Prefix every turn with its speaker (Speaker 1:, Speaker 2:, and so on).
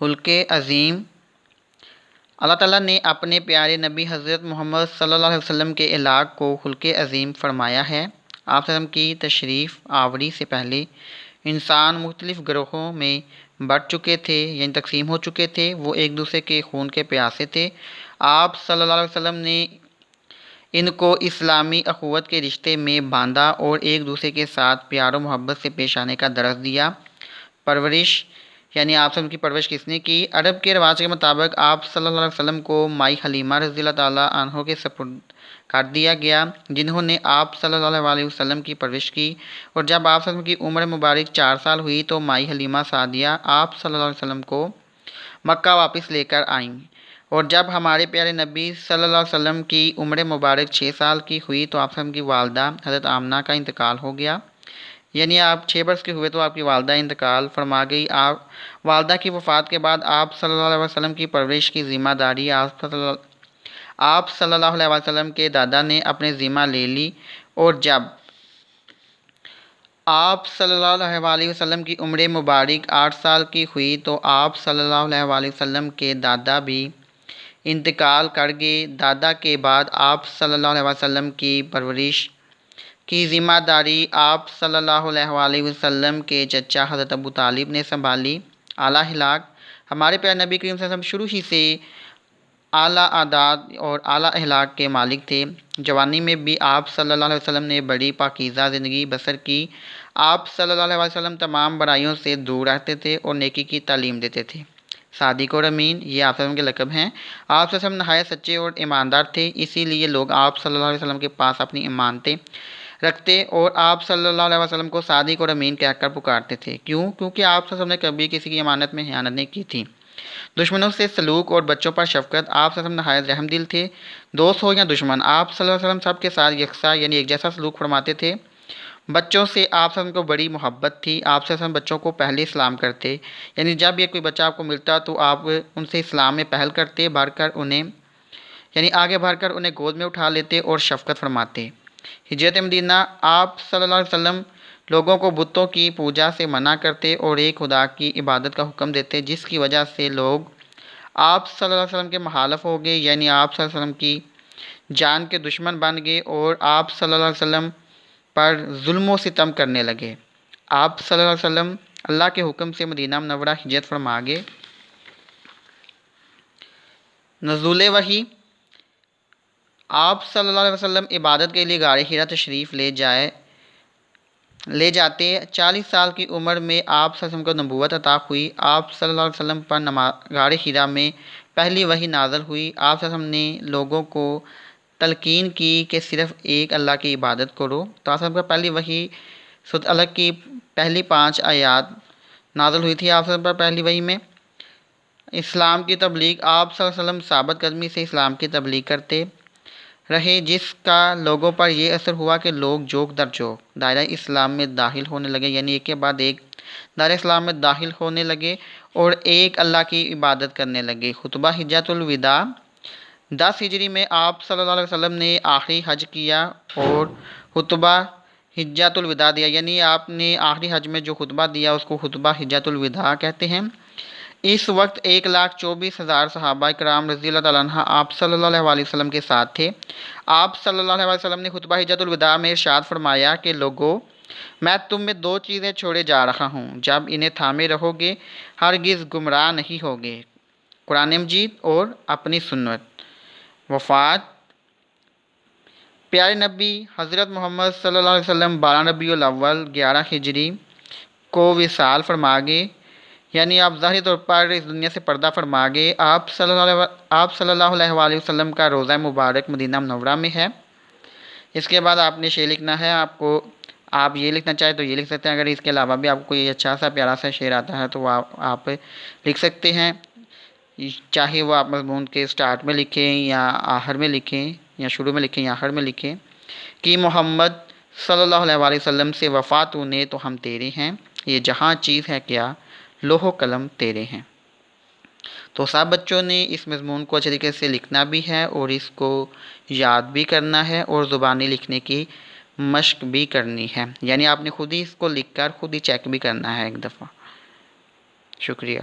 Speaker 1: خلق عظیم۔ اللہ تعالیٰ نے اپنے پیارے نبی حضرت محمد صلی اللہ علیہ وسلم کے اعلاق کو خلق عظیم فرمایا ہے۔ آپ صلی اللہ علیہ وسلم کی تشریف آوری سے پہلے انسان مختلف گروہوں میں بٹ چکے تھے، یعنی تقسیم ہو چکے تھے۔ وہ ایک دوسرے کے خون کے پیاسے تھے۔ آپ صلی اللہ علیہ وسلم نے ان کو اسلامی اخوت کے رشتے میں باندھا اور ایک دوسرے کے ساتھ پیار و محبت سے پیش آنے کا درس دیا۔ پرورش، یعنی آپ صلی اللہ علیہ وسلم کی پرورش کس نے کی؟ عرب کے رواج کے مطابق آپ صلی اللہ علیہ وسلم کو مائی حلیمہ رضی اللہ تعالیٰ عنہ کے سپرد کر دیا گیا، جنہوں نے آپ صلی اللہ علیہ وسلم کی پرورش کی۔ اور جب آپ صلی اللہ علیہ وسلم کی عمر مبارک 4 سال ہوئی تو مائی حلیمہ سعدیہ آپ صلی اللہ علیہ وسلم کو مکہ واپس لے کر آئیں۔ اور جب ہمارے پیارے نبی صلی اللہ علیہ وسلم کی عمر مبارک 6 سال کی ہوئی تو آپ صلی اللہ علیہ وسلم کی والدہ حضرت آمنہ کا انتقال ہو گیا، یعنی آپ 6 برس کے ہوئے تو آپ کی والدہ انتقال فرما گئی۔ آپ والدہ کی وفات کے بعد آپ صلی اللہ علیہ وسلم کی پرورش کی ذمہ داری آپ صلی اللہ علیہ وسلم کے دادا نے اپنے ذمہ لے لی۔ اور جب آپ صلی اللہ علیہ وسلم کی عمر مبارک 8 سال کی ہوئی تو آپ صلی اللہ علیہ وسلم کے دادا بھی انتقال کر گئے۔ دادا کے بعد آپ صلی اللہ علیہ وسلم کی پرورش کی ذمہ داری آپ صلی اللہ علیہ وسلم کے چچا حضرت ابو طالب نے سنبھالی۔ اعلیٰ اخلاق، ہمارے پیارے نبی کریم صلی اللہ علیہ وسلم شروع ہی سے اعلیٰ عادات اور اعلیٰ اخلاق کے مالک تھے۔ جوانی میں بھی آپ صلی اللہ علیہ وسلم نے بڑی پاکیزہ زندگی بسر کی۔ آپ صلی اللہ علیہ وسلم تمام برائیوں سے دور رہتے تھے اور نیکی کی تعلیم دیتے تھے۔ صادق اور امین، یہ آپ صلی اللہ علیہ وسلم کے لقب ہیں۔ آپ صلی اللہ علیہ وسلم نہایت سچے اور ایماندار تھے، اسی لیے لوگ آپ صلی اللہ علیہ وسلم کے پاس اپنی امانتیں رکھتے اور آپ صلی اللہ علیہ وسلم کو صادق اور امین کہہ کر پکارتے تھے۔ کیوں؟ کیونکہ آپ صلی اللہ علیہ وسلم نے کبھی کسی کی امانت میں خیانت نہیں کی تھی۔ دشمنوں سے سلوک اور بچوں پر شفقت، آپ صلی اللہ علیہ وسلم نہایت رحم دل تھے۔ دوست ہو یا دشمن، آپ صلی اللہ علیہ وسلم سب کے ساتھ یکساں یعنی ایک جیسا سلوک فرماتے تھے۔ بچوں سے آپ صلی اللہ علیہ وسلم کو بڑی محبت تھی۔ آپ صلی اللہ علیہ وسلم بچوں کو پہلے اسلام کرتے، یعنی جب یہ کوئی بچہ آپ کو ملتا تو آپ ان سے اسلام میں پہل کرتے، آگے بڑھ کر انہیں گود میں اٹھا لیتے اور شفقت فرماتے۔ ہجرت مدینہ، آپ صلی اللہ علیہ وسلم لوگوں کو بتوں کی پوجا سے منع کرتے اور ایک خدا کی عبادت کا حکم دیتے، جس کی وجہ سے لوگ آپ صلی اللہ علیہ وسلم کے مخالف ہو گئے، یعنی آپ صلی اللہ علیہ وسلم کی جان کے دشمن بن گئے اور آپ صلی اللہ علیہ وسلم پر ظلم و ستم کرنے لگے۔ آپ صلی اللہ علیہ وسلم اللہ کے حکم سے مدینہ منورہ ہجرت فرما گئے۔ نزول وحی، آپ صلی اللہ علیہ وسلم عبادت کے لیے غار حرا تشریف لے جاتے۔ 40 سال کی عمر میں آپ صلی اللہ علیہ وسلم کو نبوت عطا ہوئی۔ آپ صلی اللہ علیہ وسلم پر غار حرا میں پہلی وحی نازل ہوئی۔ آپ صلی اللہ علیہ وسلم نے لوگوں کو تلقین کی کہ صرف ایک اللہ کی عبادت کرو۔ تو آپ صلی اللہ علیہ وسلم پر پہلی وحی سورۃ الگ کی پہلی 5 آیات نازل ہوئی تھی آپ صلی اللہ علیہ وسلم پر پہلی وحی میں۔ اسلام کی تبلیغ، آپ صلی اللہ علیہ وسلم ثابت قدمی سے اسلام کی تبلیغ کرتے رہے، جس کا لوگوں پر یہ اثر ہوا کہ لوگ جوک در جوک دائرہ اسلام میں داخل ہونے لگے، یعنی ایک کے بعد ایک دائرہ اسلام میں داخل ہونے لگے اور ایک اللہ کی عبادت کرنے لگے۔ خطبہ حجۃ الوداع، 10 ہجری میں آپ صلی اللہ علیہ وسلم نے آخری حج کیا اور خطبہ حجۃ الوداع دیا، یعنی آپ نے آخری حج میں جو خطبہ دیا اس کو خطبہ حجۃ الوداع کہتے ہیں۔ اس وقت 1,24,000 صحابہ کرام رضی اللہ تعالیٰ عنہ آپ صلی اللہ علیہ وسلم کے ساتھ تھے۔ آپ صلی اللہ علیہ وسلم نے خطبہ حجۃ الوداع میں ارشاد فرمایا کہ لوگو، میں تم میں 2 چیزیں چھوڑے جا رہا ہوں، جب انہیں تھامے رہو گے ہرگز گمراہ نہیں ہوگے، قرآن مجید اور اپنی سنت۔ وفات، پیارے نبی حضرت محمد صلی اللہ علیہ وسلم 12 ربیع الاول 11 ہجری کو وصال فرما گئے، یعنی آپ ظاہری طور پر اس دنیا سے پردہ فرما گئے۔ آپ صلی اللہ علیہ وسلم کا روضہ مبارک مدینہ منورہ میں ہے۔ اس کے بعد آپ نے شعر لکھنا ہے، آپ یہ لکھنا چاہیں تو یہ لکھ سکتے ہیں، اگر اس کے علاوہ بھی آپ کو کوئی اچھا سا پیارا سا شعر آتا ہے تو آپ لکھ سکتے ہیں، چاہے وہ آپ مضمون کے سٹارٹ میں لکھیں یا آخر میں لکھیں یا شروع میں لکھیں یا آخر میں لکھیں کہ محمد صلی اللہ علیہ وسلم سے وفات نے تو ہم تیرے ہیں، یہ جہاں چیز ہے کیا لوح و قلم تیرے ہیں۔ تو سب بچوں نے اس مضمون کو اچھے طریقے سے لکھنا بھی ہے اور اس کو یاد بھی کرنا ہے اور زبانی لکھنے کی مشق بھی کرنی ہے، یعنی آپ نے خود ہی اس کو لکھ کر خود ہی چیک بھی کرنا ہے ایک دفعہ۔ شکریہ۔